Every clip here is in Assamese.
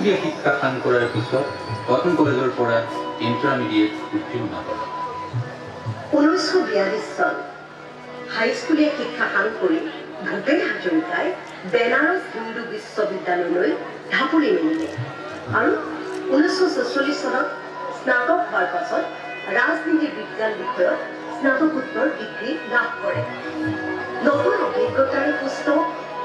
হাইস্কুলীয়া শিক্ষা সাং কৰাৰ পিছত কটন কলেজৰ পৰা ইণ্টাৰমিডিয়েট উত্তীৰ্ণ কৰে। 1942 চন হাইস্কুলীয়া শিক্ষা সাং কৰি ভূপেন হাজৰিকাই বেনাৰস হিন্দু বিশ্ববিদ্যালয়লৈ ঢাপলি মেলিলে আৰু 1944 চনত স্নাতক হোৱাৰ পাছত ৰাজনীতি বিজ্ঞান বিষয়ত স্নাতকোত্তৰ ডিগ্ৰী লাভ কৰে। নতুন অভিজ্ঞতাৰে পুষ্ট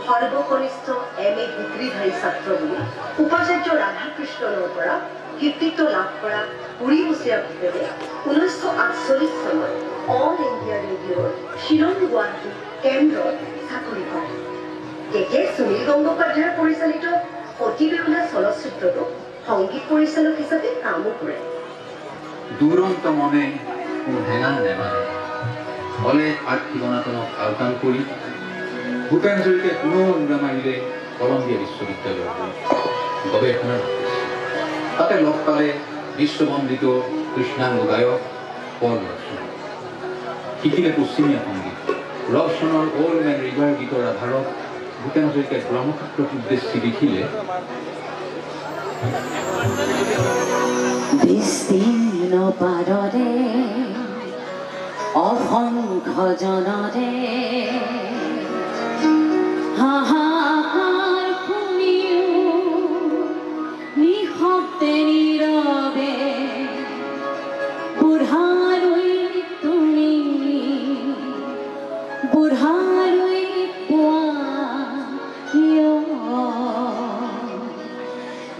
সৰ্বকনিষ্ঠ MA ডিগ্ৰীধাৰী ছাত্ৰ বুলি উপাচাৰ্য ৰাধাকৃষ্ণনৰ পৰা কৃতিত্ব লাভ কৰা 20 বছৰীয়া ভূপেনে 1948 চনত অল ইণ্ডিয়া ৰেডিঅ'ৰ শিলং গুৱাহাটী কেন্দ্ৰত চাকৰি কৰে। তেতিয়া সুনীল গংগোপাধ্যায় পৰিচালিত সতী বেউলা চলচ্চিত্ৰতো সংগীত পৰিচালক হিচাপে কামো কৰে। দুৰন্ত মনে কোনো হেঙাল নেমানে হলে আৰ্থিক অনাটনক আওকাণ কৰি ভূপেন হাজৰিকাই পুনৰ উৰা মাৰিলে কলম্বিয়া বিশ্ববিদ্যালয়ৰ গৱেষণাৰ তাতে লগ পালে বিশ্ববন্দিত কৃষ্ণাংগ গায়ক পল ৰবচন। শিকিলে পশ্চিমীয়া সংগীত। ৰবচনৰ অল্ড মেন ৰিভাৰ গীতৰ আধাৰত ভূপেন হাজৰিকাই ব্ৰহ্মপুত্ৰক উদ্দেশ্যি লিখিলে বিস্তীৰ্ণ পাৰৰে অসংখ্য জনৰে হাহাকাৰ শুনিও নিশব্দে নীৰৱে বুঢ়ালৈ তুমি বুঢ়ালৈ পোৱা কিয়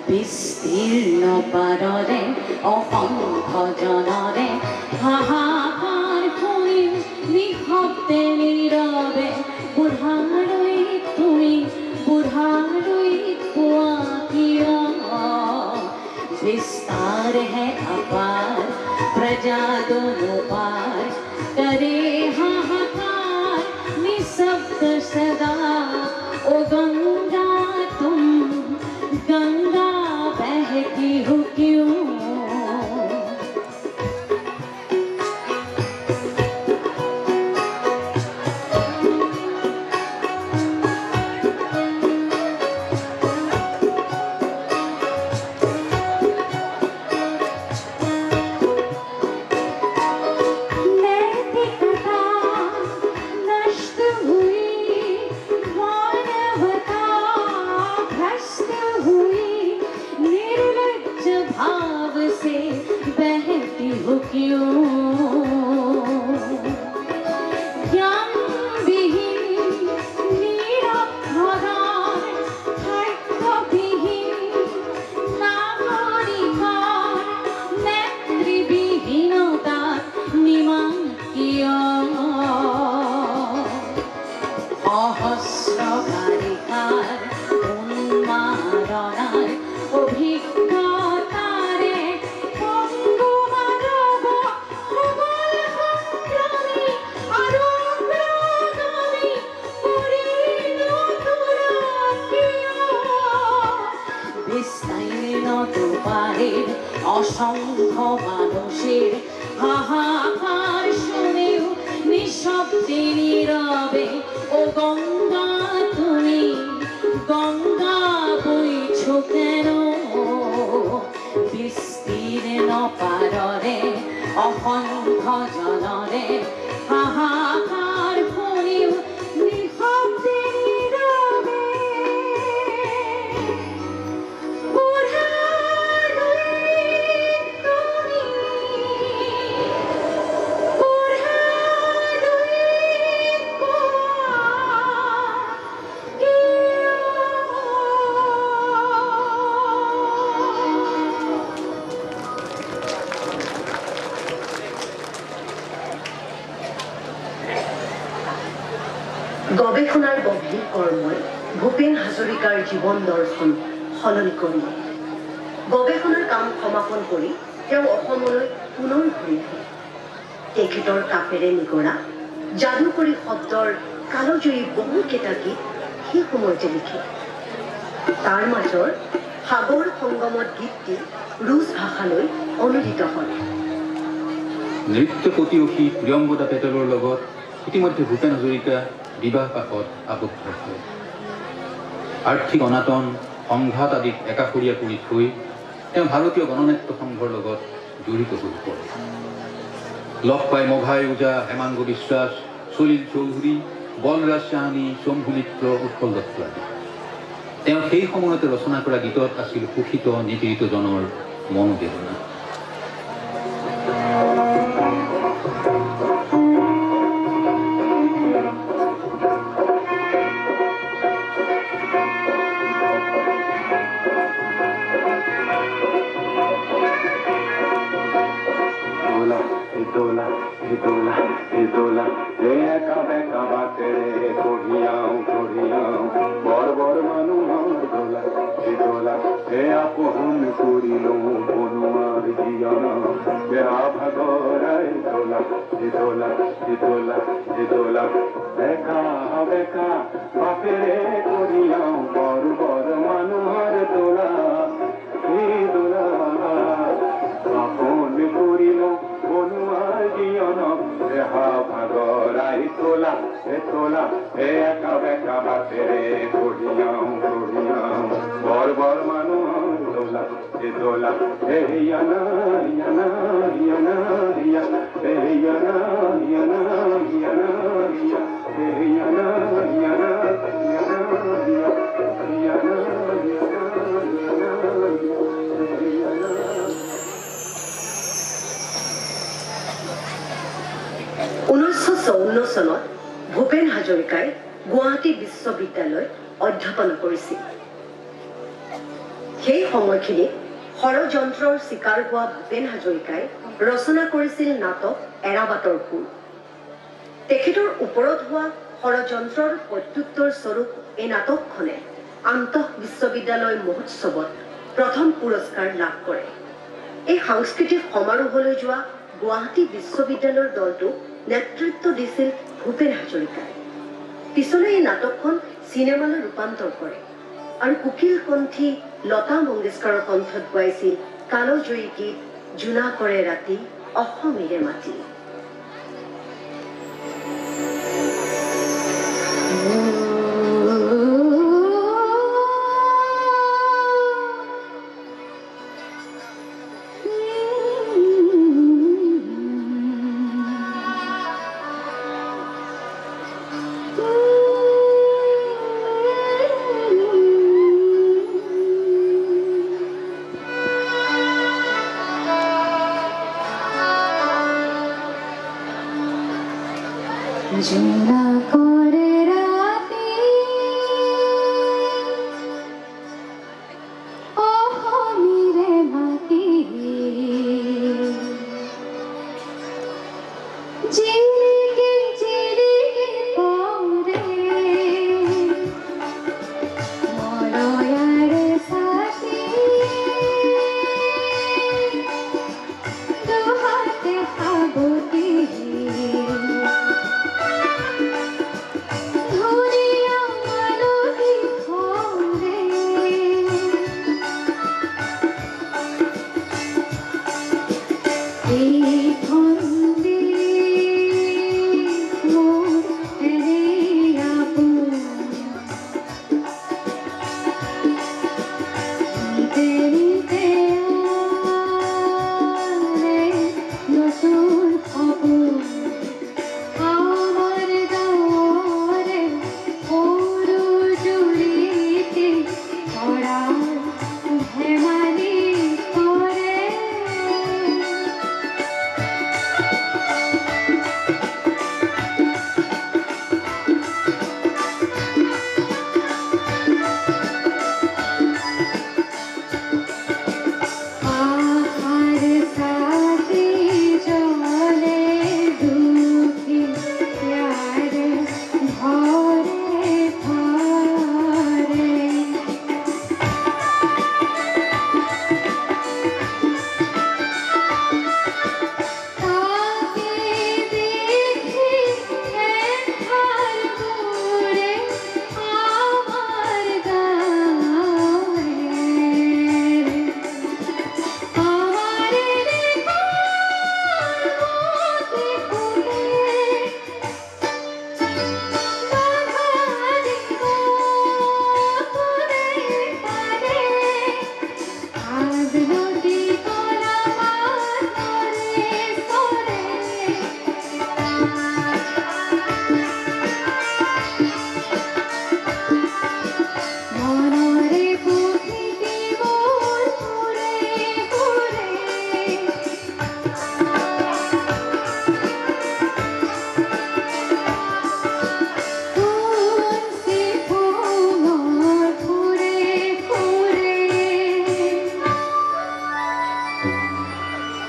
বিস্তীৰ্ণ পাৰৰে অসংখ্য জনৰে হাহাকাৰ শুনি নিশব্দে নীৰৱে বুঢ়ালৈ তুমি বুঢ়ালৈ পোৱা কিয় विस्तार है अपार प्रजा दोनों पार करे हाहाकार निशब्द सदा ओ गंगा तुम गंगा बहती हो क्यों অসংখ্য মানুষের হাহাকার শুনেও নিঃশব্দে নীরবে ও গঙ্গা তুমি গঙ্গা বইছো কেন বিস্তীর্ণ পাররে অসংখ্য জনরে হাহাকার শুনেও নিঃশব্দে নীরবে গৱেষণাৰ গভীৰ কৰ্মই ভূপেন হাজৰিকাৰ জীৱন দৰ্শন সলনি কৰিলে। গৱেষণাৰ কাম সমাপন কৰি তেওঁ অসমলৈ পুনৰ ঘূৰি আহিল। তেখেতৰ কাপেৰে নিগৰা যাদুকৰী শব্দৰ কালজয়ী বহুকেইটা গীত সেই সময়তে লিখে। তাৰ মাজৰ সাগৰ সংগমত গীতটি ৰুছ ভাষালৈ অনুদিত হয়। নৃত্য প্ৰতিয়সী প্ৰিয়ংবদা পেটেলৰ লগত ইতিমধ্যে ভূপেন হাজৰিকা বিবাহ পাশত আবদ্ধ হয়। আৰ্থিক অনাটন সংঘাত আদিত একাষৰীয়া কৰি থৈ তেওঁ ভাৰতীয় গণনাট্য সংঘৰ লগত জড়িত হৈ পৰে। লগ পাই মঘাই ওজা, হেমাংগ বিশ্বাস, সলিল চৌধুৰী, বলৰাজ চাহানী, শম্ভু মিত্ৰ, উৎপল দত্ত আদি। তেওঁ সেই সময়তে ৰচনা কৰা গীতত আছিল শোষিত নিপীড়িতজনৰ মনোবেদনা। চনত ভূপেন হাজৰিকাই গুৱাহাটী বিশ্ববিদ্যালয়ত অধ্যাপনা কৰিছিল। সেই সময়খিনিত ষড়যন্ত্ৰৰ চিকাৰ হোৱা ভূপেন হাজৰিকাই ৰচনা কৰিছিল নাটক এৰাবাটৰ সুৰ। তেখেতৰ ওপৰত হোৱা ষড়যন্ত্ৰৰ প্ৰত্যুত্তৰ স্বৰূপ এই নাটকখনে আন্তঃ বিশ্ববিদ্যালয় মহোৎসৱত প্ৰথম পুৰস্কাৰ লাভ কৰে। এই সাংস্কৃতিক সমাৰোহলৈ যোৱা গুৱাহাটী বিশ্ববিদ্যালয়ৰ দলটোক নেতৃত্ব দিছিল ভূপেন হাজৰিকাই। পিছলৈ এই নাটকখন চিনেমালৈ ৰূপান্তৰ কৰে আৰু কুকিল কণ্ঠী লতা মংগেশকাৰৰ কণ্ঠত গাইছিল কালজয়ী গীত জোনা কৰে ৰাতি অসমীৰে মাটি। জোনা কৰে ৰাতি অসমীৰে মাটি জিলিকি জিলিকি পৰে মৰয়াৰে সাথী দুহাতে সাবতি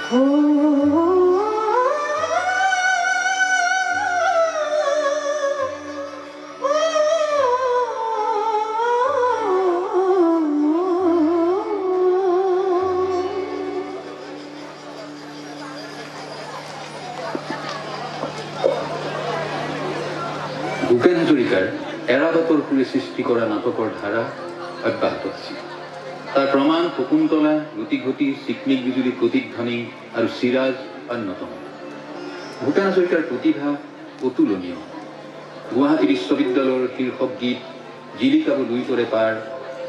ভূপেন হাজৰিকাৰ এৰাবাটৰ সুৰে সৃষ্টি কৰা নাটকৰ ধাৰা অব্যাহত আছিল। তাৰ প্ৰমাণ শকুন্তলা, গতি ঘটি, চিকমিক বিজুলী, প্ৰতিধ্বনি আৰু চিৰাজ অন্যতম। ভূপেন হাজৰিকাৰ প্ৰতিভা অতুলনীয়। গুৱাহাটী বিশ্ববিদ্যালয়ৰ শীৰ্ষক গীত জিলিকাব দুইতৰে পাৰ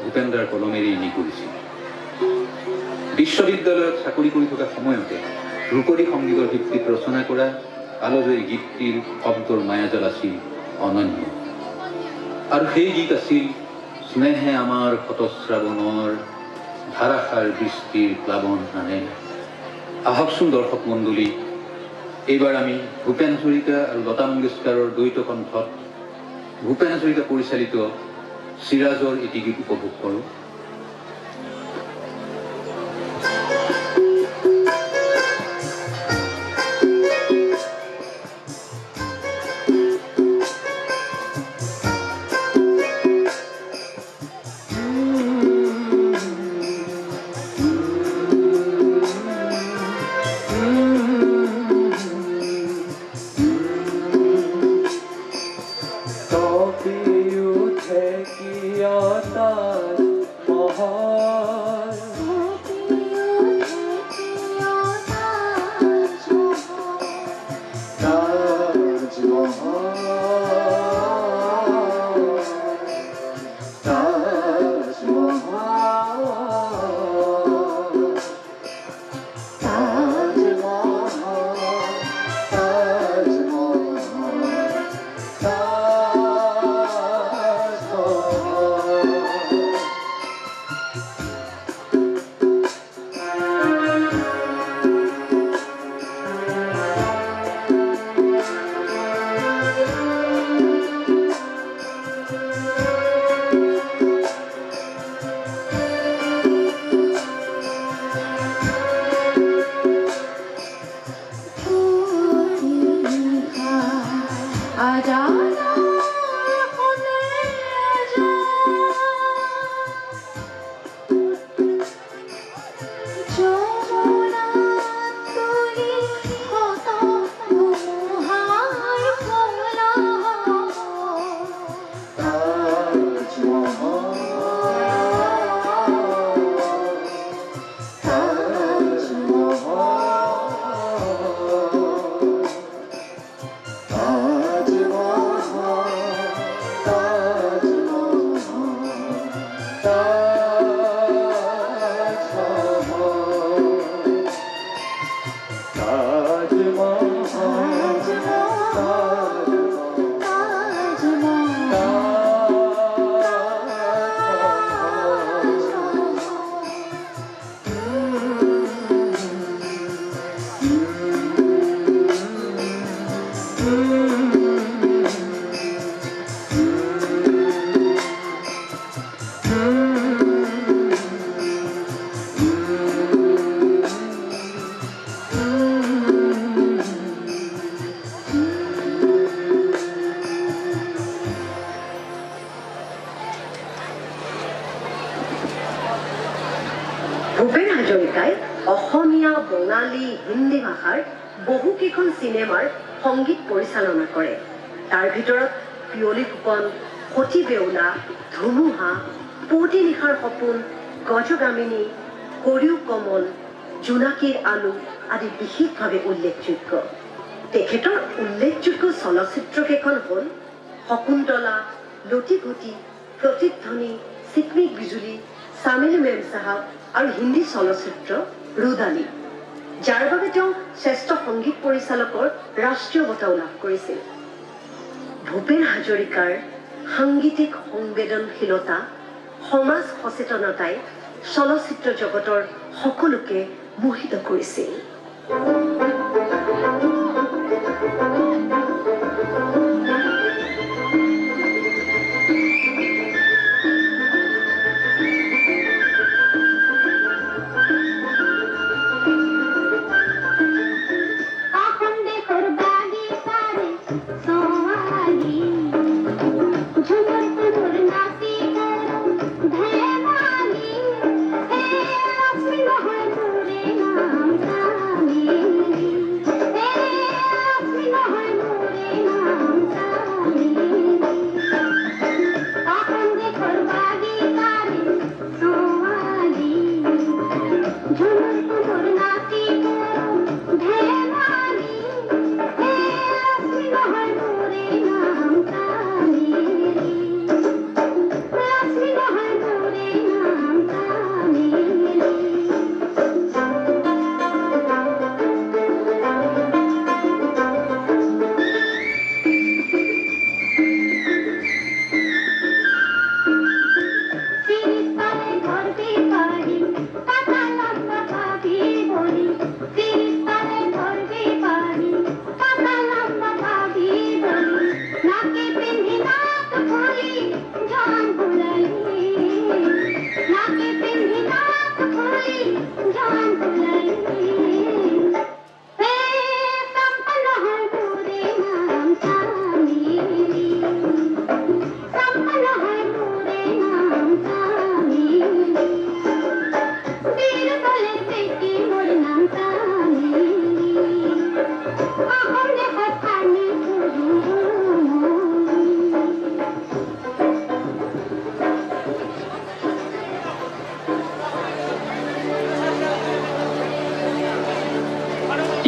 ভূপেন্দ্ৰাৰ কলমেৰেই নিগৰিছিল। বিশ্ববিদ্যালয়ত চাকৰি কৰি থকা সময়তে ধ্ৰুপদী সংগীতৰ ভিত্তিত ৰচনা কৰা কালজয়ী গীতটিৰ শব্দৰ মায়াজাল আছিল অনন্য। আৰু সেই গীত আছিল স্নেহে আমাৰ শতশ্ৰাৱণৰ ধাৰাসাৰ বৃষ্টিৰ প্লাৱন আনে। আহকচোন দৰ্শক মণ্ডলী, এইবাৰ আমি ভূপেন হাজৰিকা আৰু লতা মংগেশকাৰৰ দ্বৈত কণ্ঠত ভূপেন হাজৰিকা পৰিচালিত চিৰাজৰ এটি গীত উপভোগ কৰোঁ। ভূপেন হাজৰিকাই অসমীয়া, বঙালী, হিন্দী ভাষাৰ বহুকেইখন চিনেমাৰ সংগীত পৰিচালনা কৰে। তাৰ ভিতৰত পিয়লি ফুকন, সতী বেউলা, ধুমুহা, পুৱতি নিশাৰ সপোন, গজগামিনী, কৰিও কমল, জোনাকীৰ আলু আদি বিশেষভাৱে উল্লেখযোগ্য। তেখেতৰ উল্লেখযোগ্য চলচ্চিত্ৰকেইখন হ'ল শকুন্তলা, লটি ঘটি, প্ৰতিধ্বনি, চিকমিক বিজুলী, চামিল মেম চাহাব আৰু হিন্দী চলচ্চিত্ৰ ৰুদালি, যাৰ বাবে তেওঁ শ্ৰেষ্ঠ সংগীত পৰিচালকৰ ৰাষ্ট্ৰীয় বঁটাও লাভ কৰিছিল। ভূপেন হাজৰিকাৰ সাংগীতিক সংবেদনশীলতা, সমাজ সচেতনতাই চলচ্চিত্ৰ জগতৰ সকলোকে মোহিত কৰিছিল।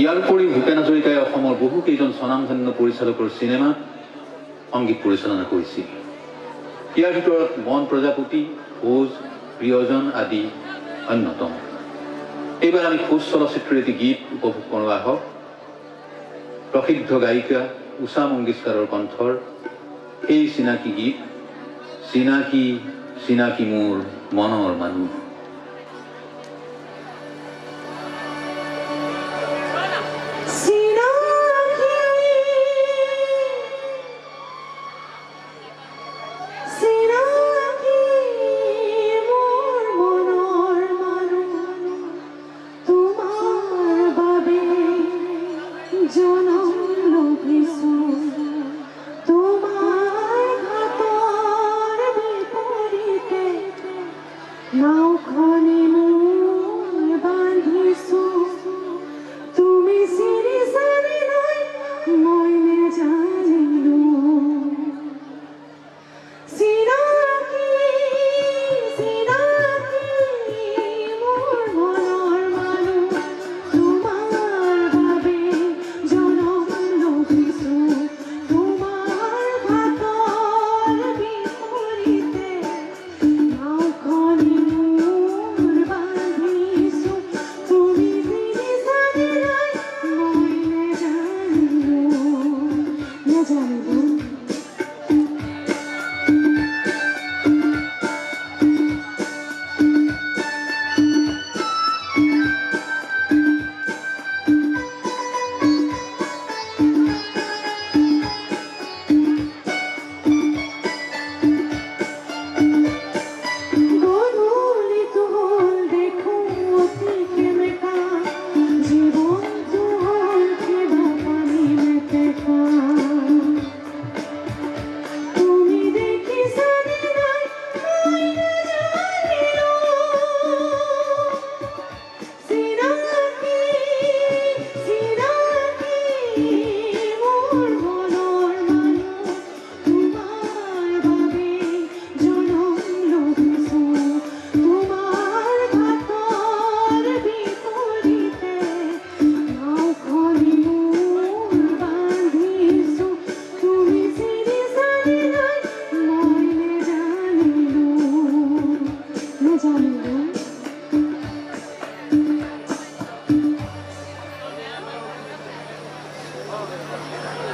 ইয়াৰ উপৰিও ভূপেন হাজৰিকাই অসমৰ বহুকেইজন স্বনামধন্য পৰিচালকৰ চিনেমাত সংগীত পৰিচালনা কৰিছিল। ইয়াৰ ভিতৰত মন প্ৰজাপতি, খোজ, প্ৰিয়জন আদি অন্যতম। এইবাৰ আমি খোজ চলচ্চিত্ৰৰ এটি গীত উপভোগ কৰোঁ আহক। প্ৰসিদ্ধ গায়িকা উষা মংগেশকাৰৰ কণ্ঠৰ এই চিনাকি গীত, চিনাকি চিনাকি মোৰ মনৰ মানুহ।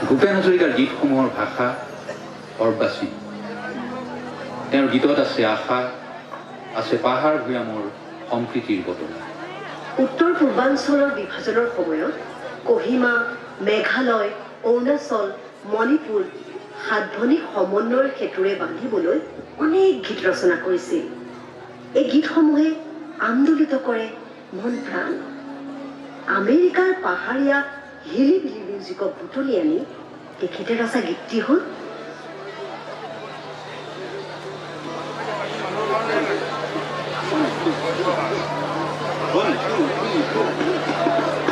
ভূপেন হাজৰিকাৰ গীতসমূহৰ ভাষা অৰ্বাচীন। তেওঁৰ গীতত আছে আশা, আছে পাহাৰ ভৈয়ামৰ সম্প্ৰীতিৰ বতৰা। উত্তৰ পূৰ্বাঞ্চলৰ বিভাজনৰ সময়ত কহিমা, মেঘালয়, অৰুণাচল, মণিপুৰ সাতভনীক সমন্বয়ৰ সেতুৰে বান্ধিবলৈ অনেক গীত ৰচনা কৰিছিল। এই গীতসমূহে আন্দোলিত কৰে মন প্ৰাণ। আমেৰিকাৰ পাহাৰীয়া হিলিবিলি মিউজিকক বুটলি আনি তেখেতে ৰচা গীতটি হ'ল